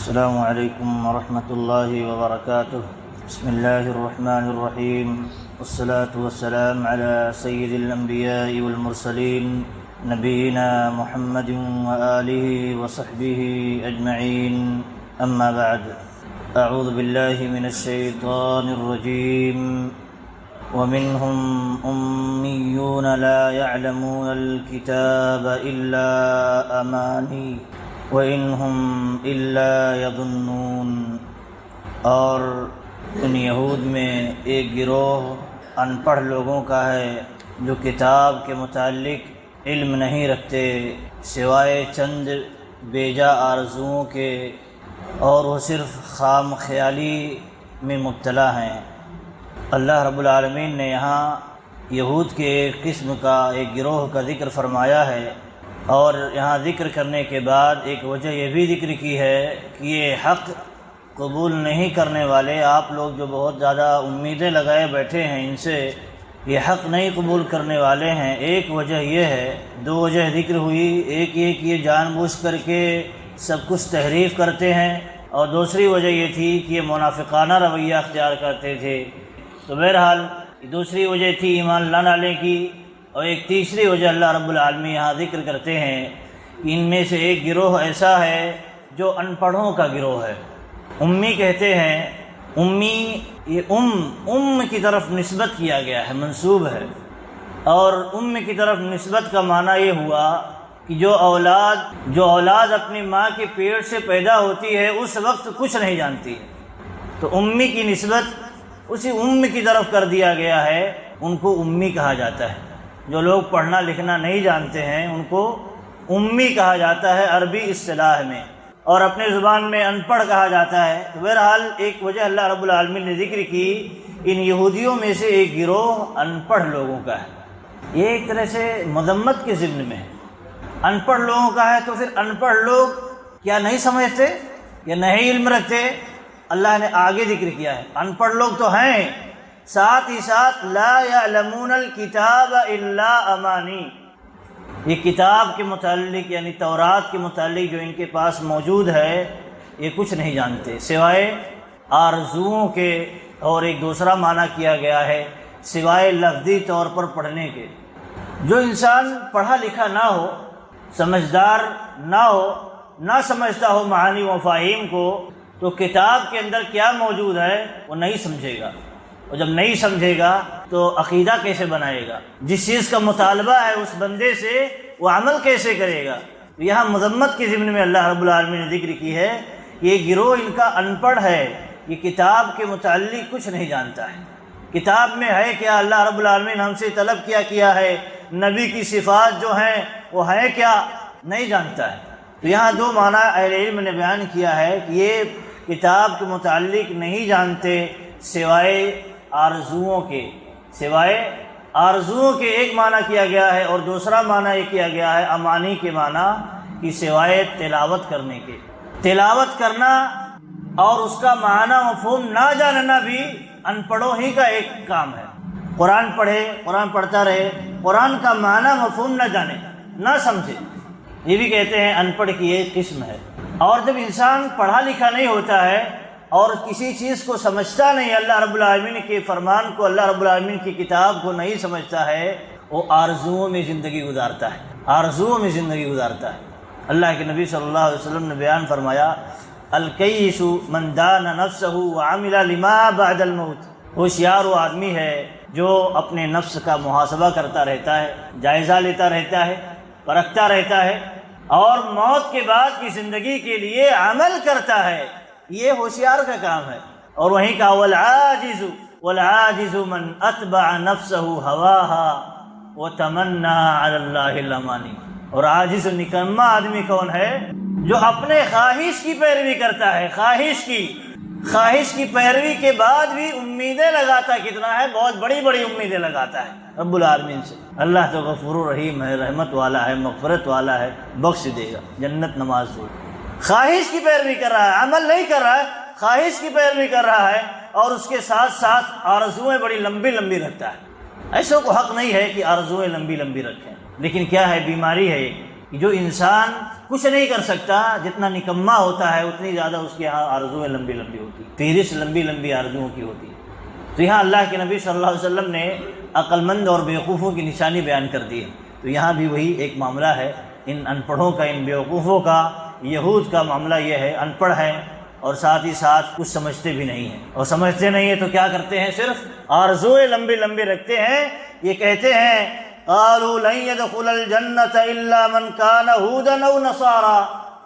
السلام علیکم ورحمۃ اللہ وبرکاتہ۔ بسم اللہ الرحمن الرحیم، والصلاة والسلام علی سید الانبیاء والمرسلین، نبینا محمد وآلہ وصحبہ اجمعین، اما بعد۔ اعوذ باللہ من الشیطان الرجیم۔ ومنهم أميون لا يعلمون الكتاب إلا أماني وإن هم إلا يظنون۔ اور ان یہود میں ایک گروہ ان پڑھ لوگوں کا ہے جو کتاب کے متعلق علم نہیں رکھتے سوائے چند بیجا آرزوؤں کے، اور وہ صرف خام خیالی میں مبتلا ہیں۔ اللہ رب العالمین نے یہاں یہود کے ایک قسم کا، ایک گروہ کا ذکر فرمایا ہے، اور یہاں ذکر کرنے کے بعد ایک وجہ یہ بھی ذکر کی ہے کہ یہ حق قبول نہیں کرنے والے، آپ لوگ جو بہت زیادہ امیدیں لگائے بیٹھے ہیں ان سے، یہ حق نہیں قبول کرنے والے ہیں۔ ایک وجہ یہ ہے، دو وجہ ذکر ہوئی، ایک یہ کہ یہ جان بوجھ کر کے سب کچھ تحریف کرتے ہیں، اور دوسری وجہ یہ تھی کہ یہ منافقانہ رویہ اختیار کرتے تھے۔ تو بہرحال دوسری وجہ تھی ایمان لانے والے کی، اور ایک تیسری وجہ اللہ رب العالمین یہاں ذکر کرتے ہیں کہ ان میں سے ایک گروہ ایسا ہے جو ان پڑھوں کا گروہ ہے۔ امی کہتے ہیں، امی یہ ام کی طرف نسبت کیا گیا ہے، منسوب ہے، اور ام کی طرف نسبت کا معنی یہ ہوا کہ جو اولاد اپنی ماں کے پیٹ سے پیدا ہوتی ہے اس وقت کچھ نہیں جانتی ہے، تو امی کی نسبت اسی ام کی طرف کر دیا گیا ہے، ان کو امی کہا جاتا ہے۔ جو لوگ پڑھنا لکھنا نہیں جانتے ہیں ان کو امی کہا جاتا ہے عربی اصطلاح میں، اور اپنے زبان میں ان پڑھ کہا جاتا ہے۔ تو بہرحال ایک وجہ اللہ رب العالمین نے ذکر کی، ان یہودیوں میں سے ایک گروہ ان پڑھ لوگوں کا ہے۔ یہ ایک طرح سے مذمت کے ضمن میں ہے، ان پڑھ لوگوں کا ہے، تو پھر ان پڑھ لوگ کیا نہیں سمجھتے یا نہیں علم رکھتے؟ اللہ نے آگے ذکر کیا ہے، ان پڑھ لوگ تو ہیں، ساتھ ہی ساتھ لا یعلمون الکتاب الا امانی، یہ کتاب کے متعلق یعنی تورات کے متعلق جو ان کے پاس موجود ہے یہ کچھ نہیں جانتے سوائے آرزوؤں کے، اور ایک دوسرا معنی کیا گیا ہے سوائے لفظی طور پر پڑھنے کے۔ جو انسان پڑھا لکھا نہ ہو، سمجھدار نہ ہو، نہ سمجھتا ہو معانی و مفاہیم کو، تو کتاب کے اندر کیا موجود ہے وہ نہیں سمجھے گا، اور جب نہیں سمجھے گا تو عقیدہ کیسے بنائے گا؟ جس چیز کا مطالبہ ہے اس بندے سے وہ عمل کیسے کرے گا؟ یہاں مذمت کے ضمن میں اللہ رب العالمین نے ذکر کی ہے کہ یہ گروہ ان کا ان پڑھ ہے، یہ کتاب کے متعلق کچھ نہیں جانتا ہے۔ کتاب میں ہے کیا؟ اللہ رب العالمین ہم سے طلب کیا ہے، نبی کی صفات جو ہیں وہ ہے کیا؟ نہیں جانتا ہے۔ تو یہاں دو معنی اہل علم نے بیان کیا ہے کہ یہ کتاب کے متعلق نہیں جانتے سوائے آرزوؤں کے ایک معنی کیا گیا ہے، اور دوسرا معنی یہ کیا گیا ہے امانی کے معنی کہ سوائے تلاوت کرنے کے۔ تلاوت کرنا اور اس کا معنی مفہوم نہ جاننا بھی ان پڑھوں ہی کا ایک کام ہے۔ قرآن پڑھے، قرآن پڑھتا رہے، قرآن کا معنی مفہوم نہ جانے، نہ سمجھے، یہ بھی کہتے ہیں ان پڑھ کی ایک قسم ہے۔ اور جب انسان پڑھا لکھا نہیں ہوتا ہے اور کسی چیز کو سمجھتا نہیں، اللہ رب العالمین کے فرمان کو، اللہ رب العالمین کی کتاب کو نہیں سمجھتا ہے، وہ آرزوؤں میں زندگی گزارتا ہے، اللہ کے نبی صلی اللہ علیہ وسلم نے بیان فرمایا، الکیس من دان نفسہ وعمل لما بعد الموت، ہوشیار وہ آدمی ہے جو اپنے نفس کا محاسبہ کرتا رہتا ہے، جائزہ لیتا رہتا ہے، پرکھتا رہتا ہے، اور موت کے بعد کی زندگی کے لیے عمل کرتا ہے۔ یہ ہوشیار کا کام ہے۔ اور وہیں کا والعاجز من اتبع نفسہ ہواہا وتمنى علی اللہ الامانی، اور عاجز و نکما آدمی کون ہے؟ جو اپنے خواہش کی پیروی کرتا ہے، خواہش کی پیروی کے بعد بھی امیدیں لگاتا ہے، کتنا ہے؟ بہت بڑی بڑی امیدیں لگاتا ہے رب العالمین سے۔ اللہ تو غفور رحیم ہے، رحمت والا ہے، مغفرت والا ہے، بخش دے گا، جنت نماز دے گا۔ خواہش کی پیروی کر رہا ہے، عمل نہیں کر رہا ہے، خواہش کی پیروی کر رہا ہے، اور اس کے ساتھ ساتھ آرزوئیں بڑی لمبی لمبی رکھتا ہے۔ ایسوں کو حق نہیں ہے کہ آرزوئیں لمبی لمبی رکھیں، لیکن کیا ہے؟ بیماری ہے جو انسان کچھ نہیں کر سکتا، جتنا نکما ہوتا ہے اتنی زیادہ اس کی آرزویں لمبی لمبی ہوتی، فہرست لمبی لمبی آرزوؤں کی ہوتی۔ تو یہاں اللہ کے نبی صلی اللہ علیہ وسلم نے عقل مند اور بیوقوفوں کی نشانی بیان کر دی ہے۔ تو یہاں بھی وہی ایک معاملہ ہے، ان ان پڑھوں کا، ان بیوقوفوں کا، یہود کا معاملہ یہ ہے، ان پڑھ ہیں اور ساتھ ہی ساتھ کچھ سمجھتے بھی نہیں ہیں، اور سمجھتے نہیں ہیں تو کیا کرتے ہیں، صرف آرزویں لمبی لمبی رکھتے ہیں۔ یہ کہتے ہیں قالوا لن يدخل الجنة الا من كان هودا او نصارى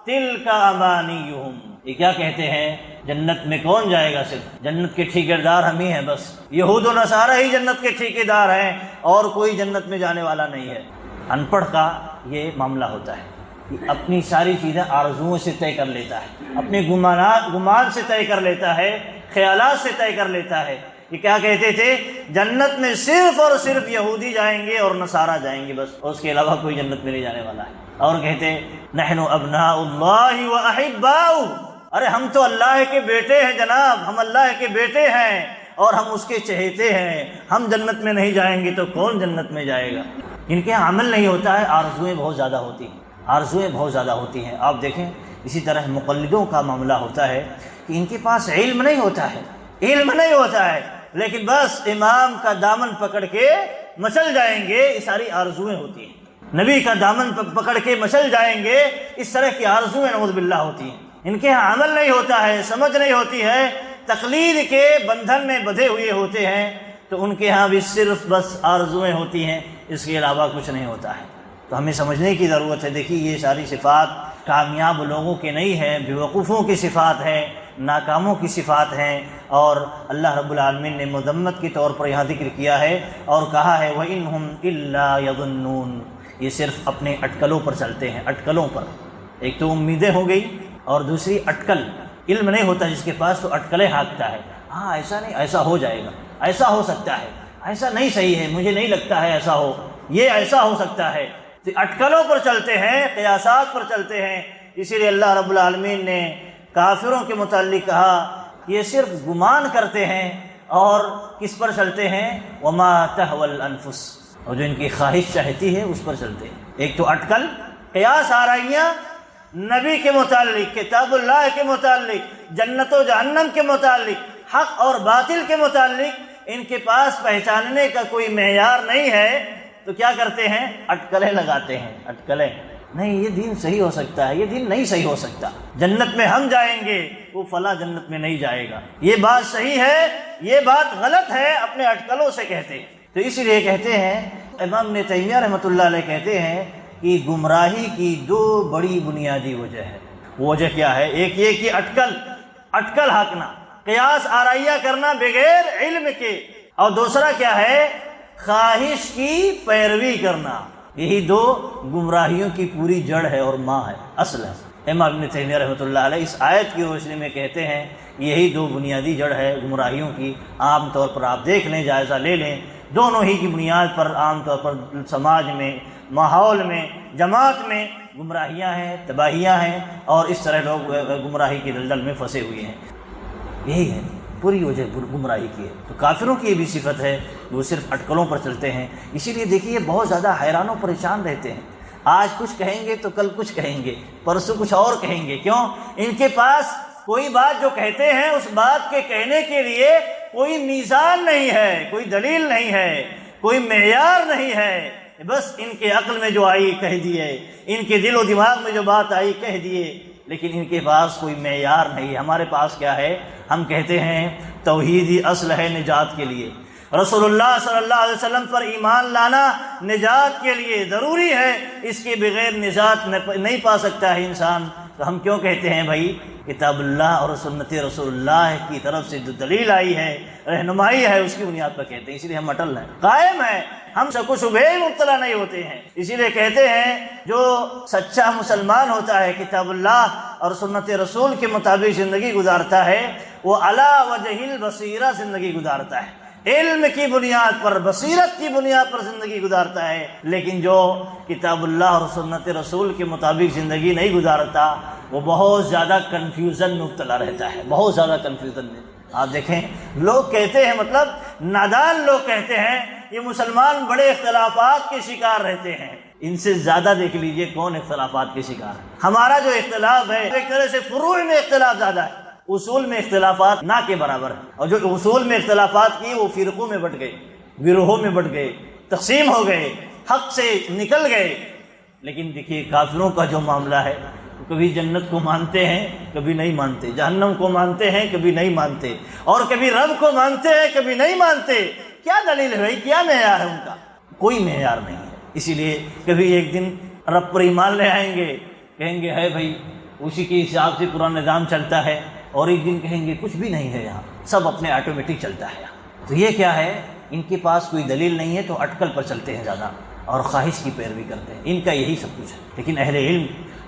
تلك امانيهم۔ یہ کیا کہتے ہیں، جنت میں کون جائے گا، صرف جنت کے ٹھیکیدار ہم ہی ہیں، بس یہود و نصارہ ہی جنت کے ٹھیکیدار ہیں اور کوئی جنت میں جانے والا نہیں ہے۔ ان پڑھ کا یہ معاملہ ہوتا ہے کہ اپنی ساری چیزیں آرزوؤں سے طے کر لیتا ہے، اپنے گمان سے طے کر لیتا ہے، خیالات سے طے کر لیتا ہے۔ یہ کیا کہتے تھے، جنت میں صرف اور صرف یہودی جائیں گے اور نصارہ جائیں گے، بس اس کے علاوہ کوئی جنت میں نہیں جانے والا ہے۔ اور کہتے نحن ابناء اللہ واحباؤہ، ارے ہم تو اللہ کے بیٹے ہیں جناب، ہم اللہ کے بیٹے ہیں اور ہم اس کے چہیتے ہیں، ہم جنت میں نہیں جائیں گے تو کون جنت میں جائے گا۔ ان کے عمل نہیں ہوتا ہے، آرزویں بہت زیادہ ہوتی ہیں، آرزویں بہت زیادہ ہوتی ہیں۔ آپ دیکھیں اسی طرح مقلدوں کا معاملہ ہوتا ہے کہ ان کے پاس علم نہیں ہوتا ہے، علم نہیں ہوتا ہے، لیکن بس امام کا دامن پکڑ کے مچل جائیں گے، یہ ساری آرزویں ہوتی ہیں۔ نبی کا دامن پکڑ کے مچل جائیں گے، اس طرح کی آرزویں نعوذ باللہ ہوتی ہیں۔ ان کے ہاں عمل نہیں ہوتا ہے، سمجھ نہیں ہوتی ہے، تقلید کے بندھن میں بندھے ہوئے ہوتے ہیں، تو ان کے ہاں بھی صرف بس آرزویں ہوتی ہیں، اس کے علاوہ کچھ نہیں ہوتا ہے۔ تو ہمیں سمجھنے کی ضرورت ہے۔ دیکھیے یہ ساری صفات کامیاب لوگوں کے نہیں ہیں، بیوقوفوں کی صفات ہیں، ناکاموں کی صفات ہیں، اور اللہ رب العالمین نے مذمت کے طور پر یہاں ذکر کیا ہے اور کہا ہے وَإِنْهُمْ إِلَّا يَظُنُّونَ، یہ صرف اپنے اٹکلوں پر چلتے ہیں، اٹکلوں پر۔ ایک تو امیدیں ہو گئی اور دوسری اٹکل، علم نہیں ہوتا جس کے پاس تو اٹکلیں ہانکتا ہے، ہاں ایسا نہیں، ایسا ہو جائے گا، ایسا ہو سکتا ہے، ایسا نہیں صحیح ہے، مجھے نہیں لگتا ہے ایسا ہو، یہ ایسا ہو سکتا ہے، تو اٹکلوں پر چلتے ہیں، قیاسات پر چلتے ہیں۔ اسی لیے اللہ رب العالمین نے کافروں کے متعلق کہا یہ صرف گمان کرتے ہیں اور کس پر چلتے ہیں، وما تہوی الانفس، اور جو ان کی خواہش چاہتی ہے اس پر چلتے ہیں۔ ایک تو اٹکل، قیاس آرائیاں نبی کے متعلق، کتاب اللہ کے متعلق، جنت و جہنم کے متعلق، حق اور باطل کے متعلق ان کے پاس پہچاننے کا کوئی معیار نہیں ہے، تو کیا کرتے ہیں، اٹکلیں لگاتے ہیں، اٹکلیں، نہیں یہ دین صحیح ہو سکتا ہے، یہ دین نہیں صحیح ہو سکتا، جنت میں ہم جائیں گے، وہ فلاں جنت میں نہیں جائے گا، یہ بات صحیح ہے، یہ بات غلط ہے، اپنے اٹکلوں سے کہتے ہیں۔ تو اسی لیے کہتے ہیں، امام ابن تیمیہ رحمۃ اللہ علیہ کہتے ہیں کہ گمراہی کی دو بڑی بنیادی وجہ ہے۔ وجہ کیا ہے، ایک یہ کہ اٹکل ہانکنا، قیاس آرائیہ کرنا بغیر علم کے، اور دوسرا کیا ہے، خواہش کی پیروی کرنا۔ یہی دو گمراہیوں کی پوری جڑ ہے اور ماں ہے، اصل ہے۔ امام ابن تیمیہ رحمۃ اللہ علیہ اس آیت کی روشنی میں کہتے ہیں یہی دو بنیادی جڑ ہے گمراہیوں کی۔ عام طور پر آپ دیکھ لیں، جائزہ لے لیں، دونوں ہی کی بنیاد پر عام طور پر سماج میں، ماحول میں، جماعت میں گمراہیاں ہیں، تباہیاں ہیں، اور اس طرح لوگ گمراہی کی دلدل میں پھنسے ہوئے ہیں۔ یہی ہے پوری وجہ گمراہی کی ہے۔ تو کافروں کی یہ بھی صفت ہے، وہ صرف اٹکلوں پر چلتے ہیں۔ اسی لیے دیکھیے بہت زیادہ حیران و پریشان رہتے ہیں، آج کچھ کہیں گے تو کل کچھ کہیں گے، پرسوں کچھ اور کہیں گے۔ کیوں؟ ان کے پاس کوئی بات جو کہتے ہیں اس بات کے کہنے کے لیے کوئی میزان نہیں ہے، کوئی دلیل نہیں ہے، کوئی معیار نہیں ہے، بس ان کے عقل میں جو آئی کہہ دیے، ان کے دل و دماغ میں جو بات آئی کہہ دیے، لیکن ان کے پاس کوئی معیار نہیں۔ ہمارے پاس کیا ہے، ہم کہتے ہیں توحیدی اصل ہے نجات کے لیے، رسول اللہ صلی اللہ علیہ وسلم پر ایمان لانا نجات کے لیے ضروری ہے، اس کے بغیر نجات نہیں پا سکتا ہے انسان۔ تو ہم کیوں کہتے ہیں بھائی کتاب اللہ اور سنت رسول اللہ کی طرف سے جو دلیل آئی ہے، رہنمائی ہے، اس کی بنیاد پر کہتے ہیں۔ اسی لیے ہم اٹل ہیں، قائم ہیں، ہم شک و شبہے میں مبتلا نہیں ہوتے ہیں۔ اسی لیے کہتے ہیں جو سچا مسلمان ہوتا ہے، کتاب اللہ اور سنت رسول کے مطابق زندگی گزارتا ہے، وہ علی وجہ البصیرہ زندگی گزارتا ہے، علم کی بنیاد پر، بصیرت کی بنیاد پر زندگی گزارتا ہے۔ لیکن جو کتاب اللہ اور سنت رسول کے مطابق زندگی نہیں گزارتا، وہ بہت زیادہ کنفیوژن میں مبتلا رہتا ہے، بہت زیادہ کنفیوژن میں۔ آپ دیکھیں لوگ کہتے ہیں، مطلب نادان لوگ کہتے ہیں یہ مسلمان بڑے اختلافات کے شکار رہتے ہیں، ان سے زیادہ دیکھ لیجئے کون اختلافات کے شکار ہے۔ ہمارا جو اختلاف ہے ایک طرح سے فروع میں اختلاف زیادہ ہے، اصول میں اختلافات نہ کے برابر ہے، اور جو اصول میں اختلافات کی وہ فرقوں میں بٹ گئے، گروہوں میں بٹ گئے، تقسیم ہو گئے، حق سے نکل گئے۔ لیکن دیکھیے کافروں کا جو معاملہ ہے، کبھی جنت کو مانتے ہیں کبھی نہیں مانتے، جہنم کو مانتے ہیں کبھی نہیں مانتے، اور کبھی رب کو مانتے ہیں کبھی نہیں مانتے۔ کیا دلیل ہے بھائی؟ کیا معیار ہے ان کا؟ کوئی معیار نہیں ہے۔ اسی لیے کبھی ایک دن رب پر ایمان لے آئیں گے، کہیں گے ہے بھائی اسی کے حساب سے پورا نظام چلتا ہے، اور ایک دن کہیں گے کچھ بھی نہیں ہے، یہاں سب اپنے آٹومیٹک چلتا ہے۔ تو یہ کیا ہے؟ ان کے پاس کوئی دلیل نہیں ہے تو اٹکل پر چلتے ہیں زیادہ، اور خواہش کی پیروی کرتے ہیں، ان کا یہی سب کچھ ہے۔ لیکن اہل علم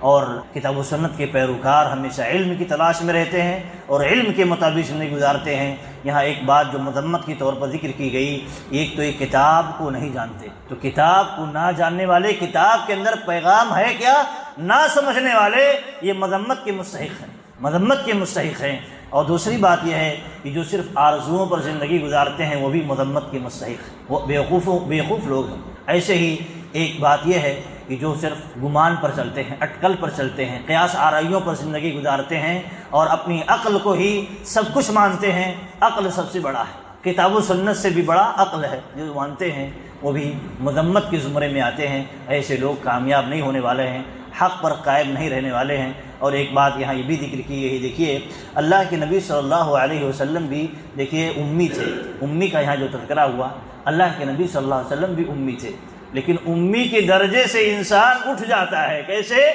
اور کتاب و سنت کے پیروکار ہمیشہ علم کی تلاش میں رہتے ہیں اور علم کے مطابق زندگی گزارتے ہیں۔ یہاں ایک بات جو مذمت کی طور پر ذکر کی گئی، ایک تو یہ کتاب کو نہیں جانتے، تو کتاب کو نہ جاننے والے، کتاب کے اندر پیغام ہے کیا نہ سمجھنے والے، یہ مذمت کے مستحق ہیں، مذمت کے مستحق ہیں۔ اور دوسری بات یہ ہے کہ جو صرف آرزوؤں پر زندگی گزارتے ہیں وہ بھی مذمت کے مستحق ہیں، وہ بیوقوف لوگ ہیں۔ ایسے ہی ایک بات یہ ہے کہ جو صرف گمان پر چلتے ہیں، اٹکل پر چلتے ہیں، قیاس آرائیوں پر زندگی گزارتے ہیں اور اپنی عقل کو ہی سب کچھ مانتے ہیں۔ عقل سب سے بڑا ہے، کتاب و سنت سے بھی بڑا عقل ہے، جو مانتے ہیں وہ بھی مذمت کے زمرے میں آتے ہیں۔ ایسے لوگ کامیاب نہیں ہونے والے ہیں، حق پر قائم نہیں رہنے والے ہیں۔ اور ایک بات یہاں یہ بھی ذکر کی ہے، دیکھیے اللہ کے نبی صلی اللہ علیہ وسلم بھی دیکھیے امی تھے، امی کا یہاں جو تذکرہ ہوا، اللہ کے نبی صلی اللہ علیہ وسلم بھی امی تھے، لیکن امی کے درجے سے انسان اٹھ جاتا ہے۔ کیسے؟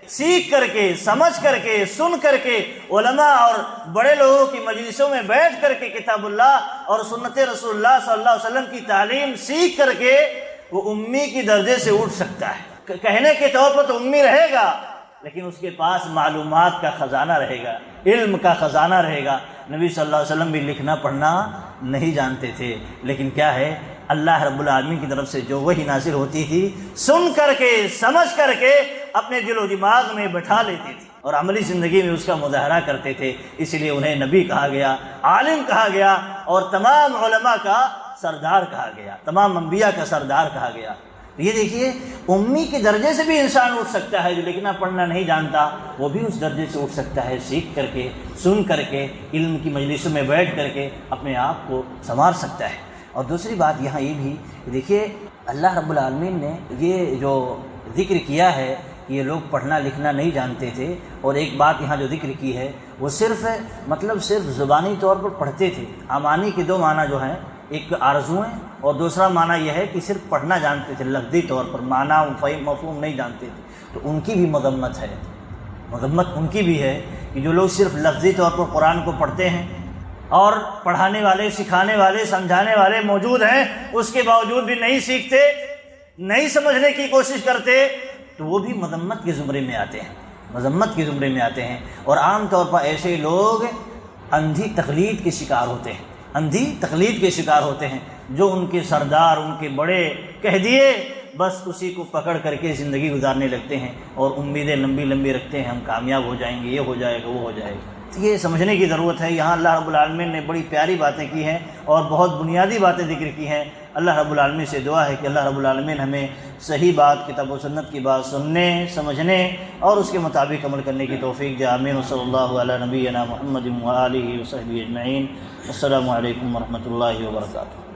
سیکھ کر کے، سمجھ کر کے، سن کر کے، علماء اور بڑے لوگوں کی مجلسوں میں بیٹھ کر کے کتاب اللہ اور سنت رسول اللہ صلی اللہ علیہ وسلم کی تعلیم سیکھ کر کے وہ امی کی درجے سے اٹھ سکتا ہے۔ کہنے کے طور پر تو امی رہے گا، لیکن اس کے پاس معلومات کا خزانہ رہے گا، علم کا خزانہ رہے گا۔ نبی صلی اللہ علیہ وسلم بھی لکھنا پڑھنا نہیں جانتے تھے، لیکن کیا ہے، اللہ رب العالمین کی طرف سے جو وحی نازل ہوتی تھی سن کر کے، سمجھ کر کے اپنے دل و دماغ میں بٹھا لیتے تھے اور عملی زندگی میں اس کا مظاہرہ کرتے تھے۔ اس لیے انہیں نبی کہا گیا، عالم کہا گیا، اور تمام علماء کا سردار کہا گیا، تمام انبیاء کا سردار کہا گیا۔ یہ دیکھیے امی کے درجے سے بھی انسان اٹھ سکتا ہے، جو لکھنا پڑھنا نہیں جانتا وہ بھی اس درجے سے اٹھ سکتا ہے، سیکھ کر کے، سن کر کے، علم کی مجلسوں میں بیٹھ کر کے اپنے آپ کو سنوار سکتا ہے۔ اور دوسری بات یہاں یہ بھی دیکھیے اللہ رب العالمین نے یہ جو ذکر کیا ہے کہ یہ لوگ پڑھنا لکھنا نہیں جانتے تھے، اور ایک بات یہاں جو ذکر کی ہے وہ صرف صرف زبانی طور پر پڑھتے تھے۔ امانی کے دو معنی جو ہیں، ایک آرزوئیں اور دوسرا معنی یہ ہے کہ صرف پڑھنا جانتے تھے، لفظی طور پر معنی مفہوم نہیں جانتے تھے، تو ان کی بھی مذمت ہے، مذمت ان کی بھی ہے کہ جو لوگ صرف لفظی طور پر قرآن کو پڑھتے ہیں اور پڑھانے والے، سکھانے والے، سمجھانے والے موجود ہیں، اس کے باوجود بھی نہیں سیکھتے، نہیں سمجھنے کی کوشش کرتے، تو وہ بھی مذمت کے زمرے میں آتے ہیں، مذمت کے زمرے میں آتے ہیں۔ اور عام طور پر ایسے لوگ اندھی تقلید کے شکار ہوتے ہیں، اندھی تقلید کے شکار ہوتے ہیں، جو ان کے سردار، ان کے بڑے کہہ دیے بس اسی کو پکڑ کر کے زندگی گزارنے لگتے ہیں اور امیدیں لمبی لمبی رکھتے ہیں، ہم کامیاب ہو جائیں گے، یہ ہو جائے گا، وہ ہو جائے گا۔ یہ سمجھنے کی ضرورت ہے۔ یہاں اللہ رب العالمین نے بڑی پیاری باتیں کی ہیں اور بہت بنیادی باتیں ذکر کی ہیں۔ اللہ رب العالمین سے دعا ہے کہ اللہ رب العالمین ہمیں صحیح بات، کتاب و سنت کی بات سننے، سمجھنے اور اس کے مطابق عمل کرنے کی توفیق دے۔ آمین۔ وصلی اللہ علی نبینا محمد وآلہ وصحبہ اجمعین۔ السلام علیکم ورحمۃ اللہ وبرکاتہ۔